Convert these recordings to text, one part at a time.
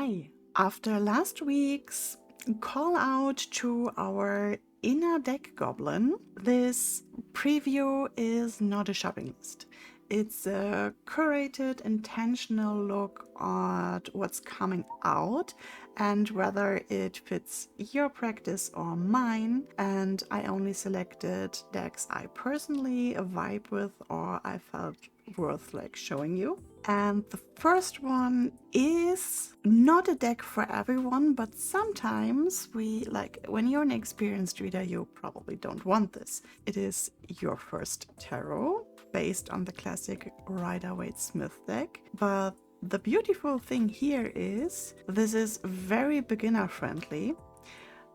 Hi! After last week's call out to our inner deck goblin, this preview is not a shopping list. It's a curated, intentional look at what's coming out and whether it fits your practice or mine. And I only selected decks I personally vibe with or I felt worth showing you. And the first one is not a deck for everyone, but sometimes when you're an experienced reader, you probably don't want this. It is your first tarot based on the classic Rider-Waite-Smith deck. But the beautiful thing here is this is very beginner friendly.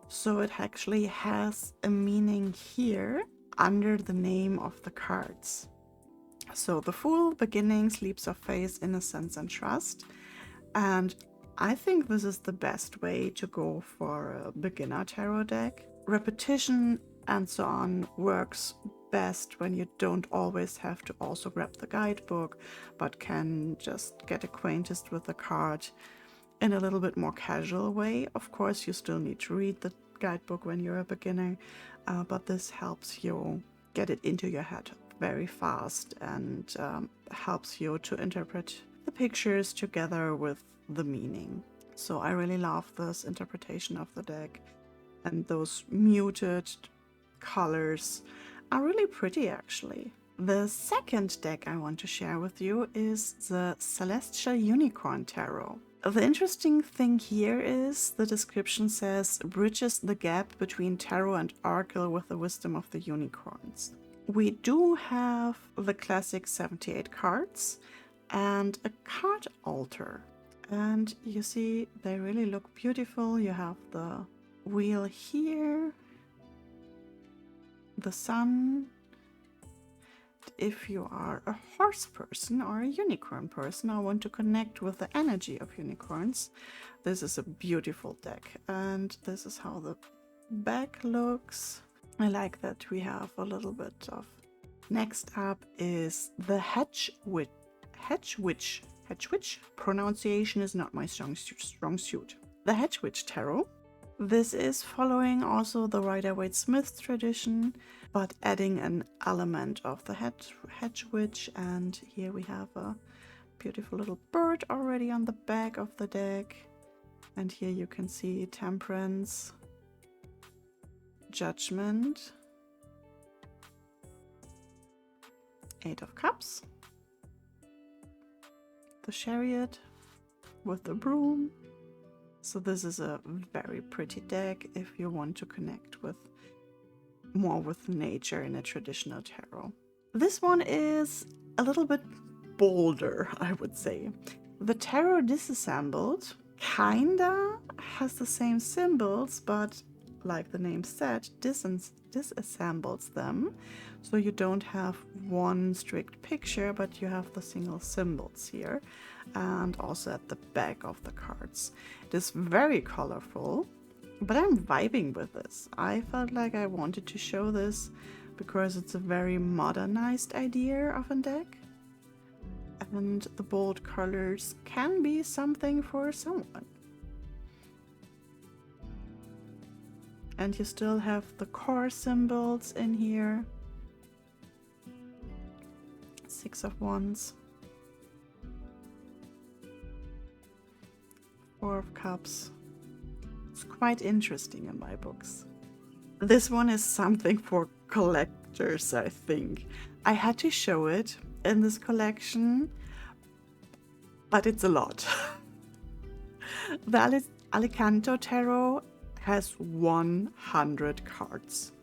So it actually has a meaning here under the name of the cards. So the Fool, Beginnings, Leaps of Faith, Innocence and Trust. And I think this is the best way to go for a beginner tarot deck. Repetition and so on works best when you don't always have to also grab the guidebook, but can just get acquainted with the card in a little bit more casual way. Of course, you still need to read the guidebook when you're a beginner, but this helps you get it into your head very fast and helps you to interpret the pictures together with the meaning. So I really love this interpretation of the deck, and those muted colors are really pretty actually. The second deck I want to share with you is the Celestial Unicorn Tarot. The interesting thing here is the description says bridges the gap between tarot and oracle with the wisdom of the unicorns. We do have the classic 78 cards and a card altar. And you see, they really look beautiful. You have the wheel here, the sun. If you are a horse person or a unicorn person or want to connect with the energy of unicorns, this is a beautiful deck. And this is how the back looks. I like that we have a little bit of. Next up is the Hedgewitch. Pronunciation is not my strong suit. The Hedgewitch Tarot. This is following also the Rider-Waite-Smith tradition, but adding an element of the Hedgewitch. And here we have a beautiful little bird already on the back of the deck. And here you can see Temperance, Judgment, Eight of Cups, the Chariot with the broom. So this is a very pretty deck if you want to connect with more with nature in a traditional tarot. This one is a little bit bolder, I would say. The Tarot Disassembled kinda has the same symbols, but like the name said, disassembles them. So you don't have one strict picture, but you have the single symbols here and also at the back of the cards. It is very colorful, but I'm vibing with this. I felt like I wanted to show this because it's a very modernized idea of a deck. And the bold colors can be something for someone. And you still have the core symbols in here. Six of Wands. Four of Cups. It's quite interesting in my books. This one is something for collectors, I think. I had to show it in this collection, but it's a lot. The Allcento Tarot has 100 cards.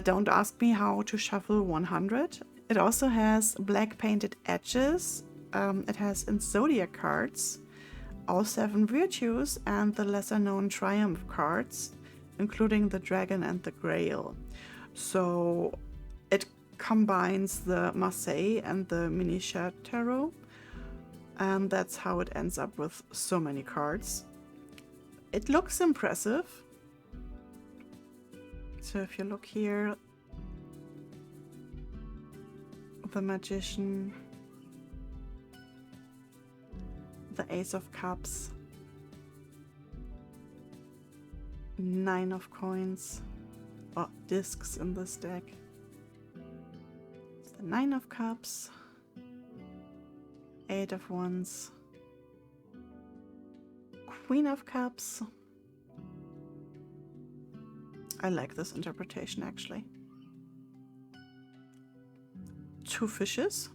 Don't ask me how to shuffle 100. It also has black painted edges. It has in zodiac cards, all 7 virtues, and the lesser known triumph cards, including the dragon and the grail. So it combines the Marseille and the Miniature Tarot, and that's how it ends up with so many cards. It looks impressive. So if you look here, the Magician, the Ace of Cups, 9 of coins, or discs in this deck. It's the 9 of cups, 8 of wands, Queen of cups. I like this interpretation actually. 2 fishes.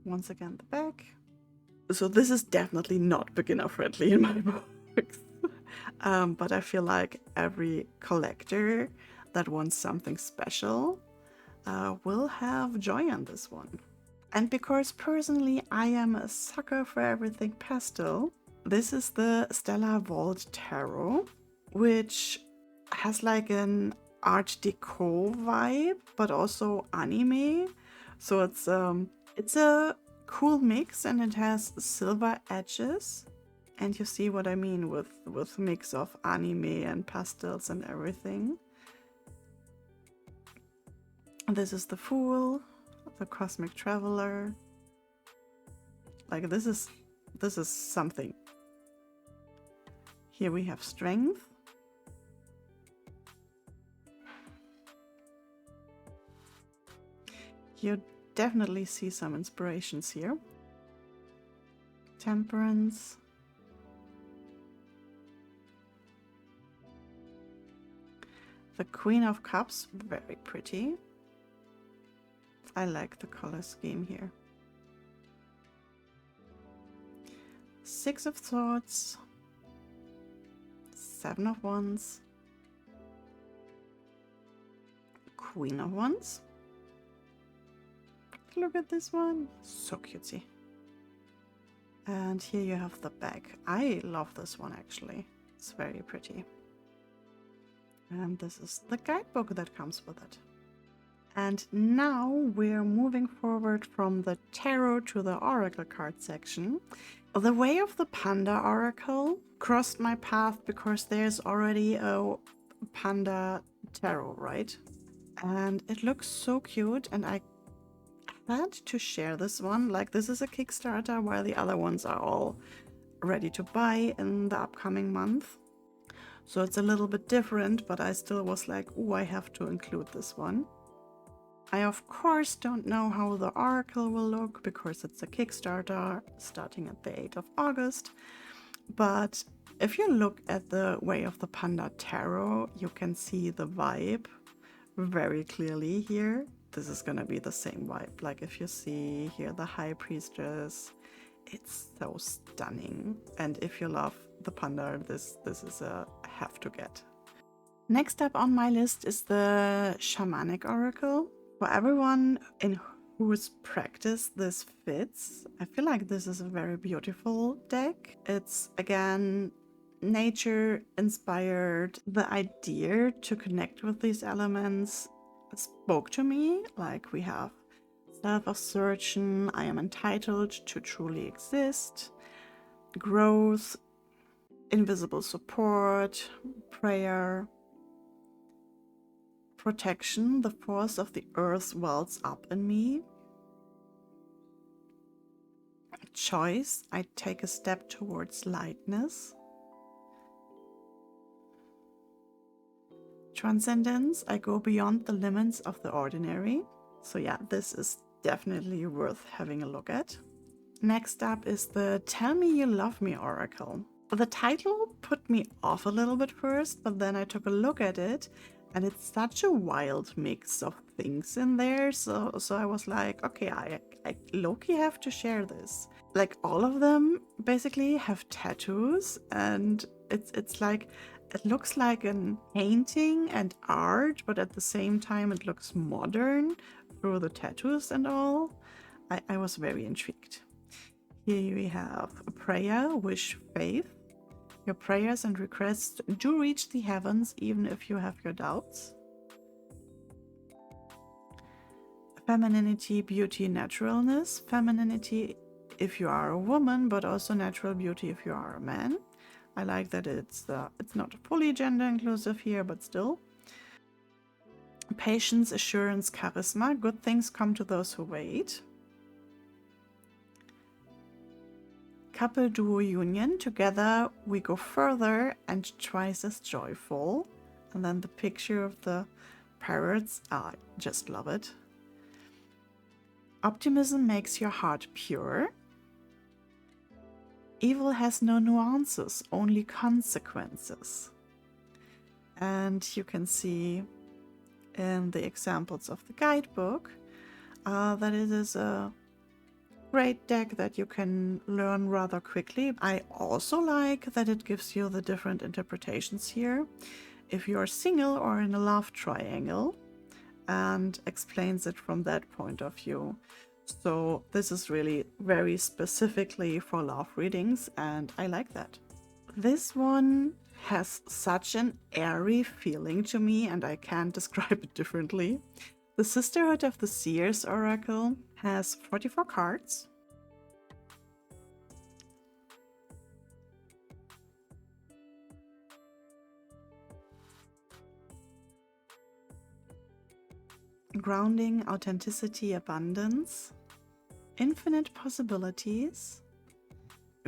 Once again, the back. So this is definitely not beginner friendly in my books. But I feel like every collector that wants something special will have joy on this one. And because personally I am a sucker for everything pastel, this is the Stellar Vault Tarot, which has like an Art Deco vibe, but also anime. So it's a cool mix, and it has silver edges. And you see what I mean with mix of anime and pastels and everything. This is the Fool, the Cosmic Traveler. Like this is something. Here we have Strength. You definitely see some inspirations here. Temperance. The Queen of Cups, very pretty. I like the color scheme here. 6 of Swords. 7 of Wands. Queen of Wands. Look at this one, so cutesy. And here you have the back. I love this one actually, it's very pretty. And this is the guidebook that comes with it. And now we're moving forward from the tarot to the oracle card section. The Way of the Panda Oracle crossed my path because there's already a Panda Tarot, right? And it looks so cute, and I had to share this one. Like, this is a Kickstarter, while the other ones are all ready to buy in the upcoming month. So it's a little bit different, but I still was like, oh, I have to include this one. I of course don't know how the Oracle will look because it's a Kickstarter starting at the 8th of August. But if you look at the Way of the Panda Tarot, you can see the vibe very clearly here. This is gonna be the same vibe. Like if you see here the High Priestess, it's so stunning. And if you love the panda, this is a have to get. Next up on my list is the Shamanic Oracle. For everyone in whose practice this fits, I feel like this is a very beautiful deck. It's again nature inspired. The idea to connect with these elements spoke to me. Like we have self-assertion, I am entitled to truly exist, growth, invisible support, prayer, protection, the force of the earth wells up in me, choice, I take a step towards lightness, transcendence, I go beyond the limits of the ordinary. So yeah, this is definitely worth having a look at. Next up is the Tell Me You Love Me Oracle. The title put me off a little bit first, but then I took a look at it, and it's such a wild mix of things in there. So I was like, okay, I low-key have to share this. Like all of them basically have tattoos, and it's like, it looks like a painting and art, but at the same time it looks modern through the tattoos and all. I was very intrigued. Here we have a prayer, wish, faith. Your prayers and requests do reach the heavens even if you have your doubts. Femininity, beauty, naturalness. Femininity if you are a woman, but also natural beauty if you are a man. I like that it's not fully gender inclusive here, but still. Patience, assurance, charisma. Good things come to those who wait. couple duo union. Together we go further and twice as joyful. And then the picture of the parrots. I just love it. Optimism makes your heart pure. Evil has no nuances, only consequences. And you can see in the examples of the guidebook that it is a great deck that you can learn rather quickly. I also like that it gives you the different interpretations here if you're single or in a love triangle, and explains it from that point of view. So this is really very specifically for love readings, and I like that. This one has such an airy feeling to me, and I can't describe it differently. The Sisterhood of the Seers Oracle has 44 cards. Grounding, authenticity, abundance, infinite possibilities,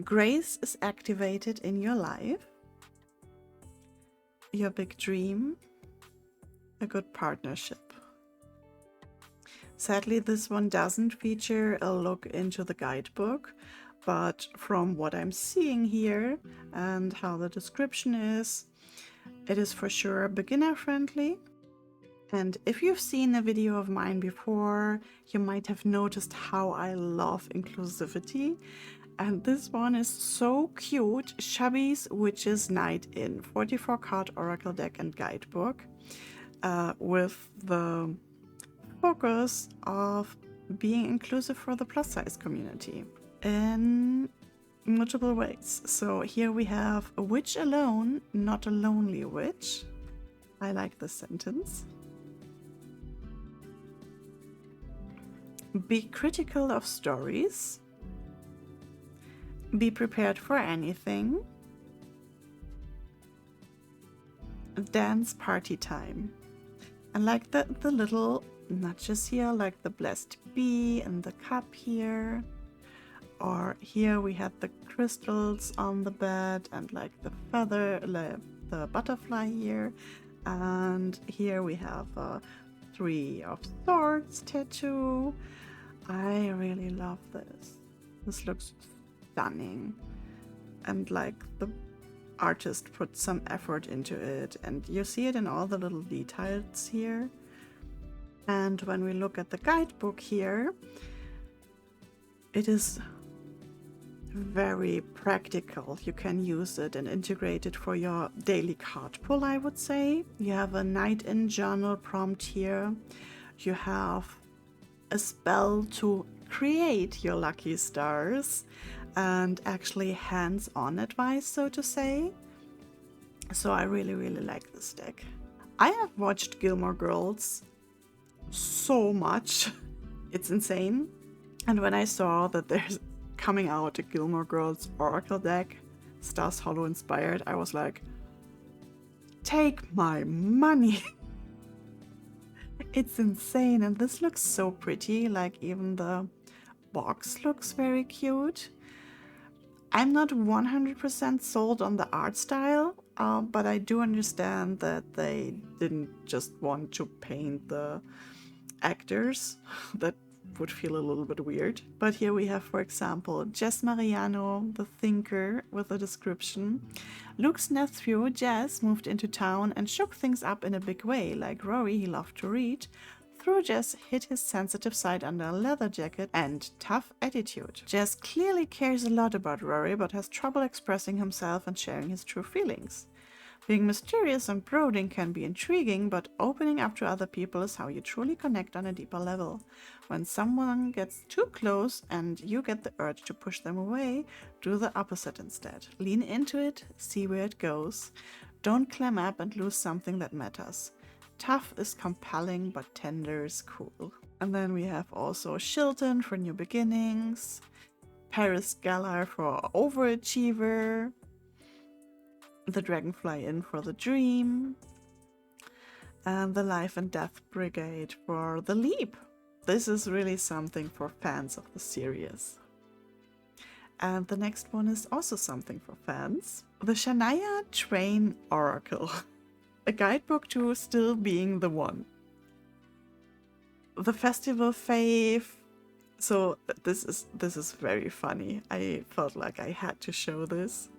grace is activated in your life, your big dream, a good partnership. Sadly, this one doesn't feature a look into the guidebook, but from what I'm seeing here and how the description is, it is for sure beginner friendly. And if you've seen a video of mine before, you might have noticed how I love inclusivity. And this one is so cute. Chubby's Witch's Night in 44 card Oracle deck and guidebook, with the focus of being inclusive for the plus size community in multiple ways. So here we have a witch alone, not a lonely witch. I like this sentence. Be critical of stories. Be prepared for anything. Dance party time. And like the little nudges here, like the blessed bee and the cup here. Or here we had the crystals on the bed and like the feather, the butterfly here. And here we have a 3 of Swords tattoo. I really love this. This looks stunning. And like the artist put some effort into it. And you see it in all the little details here. And when we look at the guidebook here, it is very practical. You can use it and integrate it for your daily card pull, I would say. You have a night in journal prompt here. You have a spell to create your lucky stars and actually hands-on advice, so to say. So I really, really like this deck. I have watched Gilmore Girls so much. It's insane. And when I saw that there's coming out a Gilmore Girls Oracle deck, Stars Hollow inspired, I was like, take my money. It's insane. And this looks so pretty. Like even the box looks very cute. I'm not 100% sold on the art style, but I do understand that they didn't just want to paint the actors. That would feel a little bit weird. But here we have, for example, Jess Mariano, the thinker, with a description. Luke's nephew, Jess, moved into town and shook things up in a big way. Like Rory, he loved to read. Through Jess hid his sensitive side under a leather jacket and tough attitude. Jess clearly cares a lot about Rory, but has trouble expressing himself and sharing his true feelings. Being mysterious and brooding can be intriguing, but opening up to other people is how you truly connect on a deeper level. When someone gets too close and you get the urge to push them away, do the opposite instead. Lean into it, see where it goes. Don't clam up and lose something that matters. Tough is compelling, but tender is cool. And then we have also Shilton for new beginnings, Paris Galar for overachiever, the Dragonfly Inn for the dream, and the Life and Death Brigade for the leap. This is really something for fans of the series. And the next one is also something for fans. The Shania Twain Oracle. A guidebook to still being the one. The festival fave. So this is very funny. I felt like I had to show this.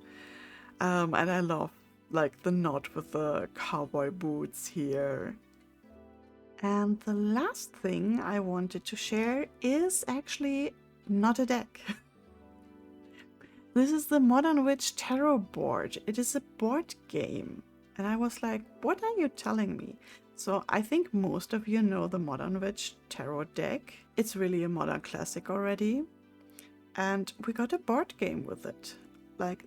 And I love like the knot with the cowboy boots here. And the last thing I wanted to share is actually not a deck. This is the Modern Witch Tarot board. It is a board game. And I was like, what are you telling me? So I think most of you know the Modern Witch Tarot deck. It's really a modern classic already. And we got a board game with it. Like,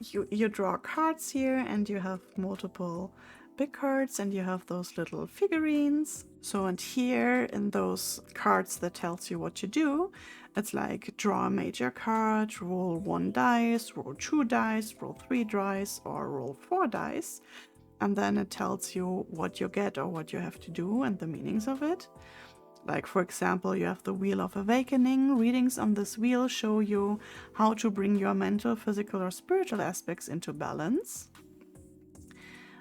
you draw cards here and you have multiple big cards and you have those little figurines. So, and here in those cards that tells you what to do, it's like draw a major card, roll 1 dice, roll 2 dice, roll 3 dice, or roll 4 dice. And then it tells you what you get or what you have to do and the meanings of it. Like, for example, you have the Wheel of Awakening. Readings on this wheel show you how to bring your mental, physical, or spiritual aspects into balance.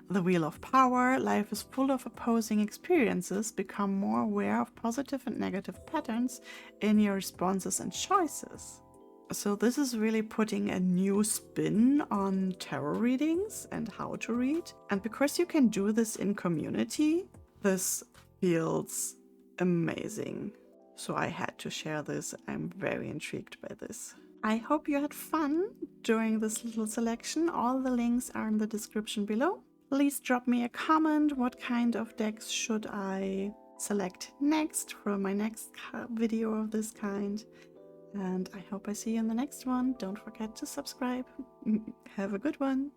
The Wheel of Power. Life is full of opposing experiences. Become more aware of positive and negative patterns in your responses and choices. So this is really putting a new spin on tarot readings and how to read. And because you can do this in community, this feels amazing. So I had to share this. I'm very intrigued by this. I hope you had fun during this little selection. All the links are in the description below. Please drop me a comment. What kind of decks should I select next for my next video of this kind? And I hope I see you in the next one. Don't forget to subscribe. Have a good one.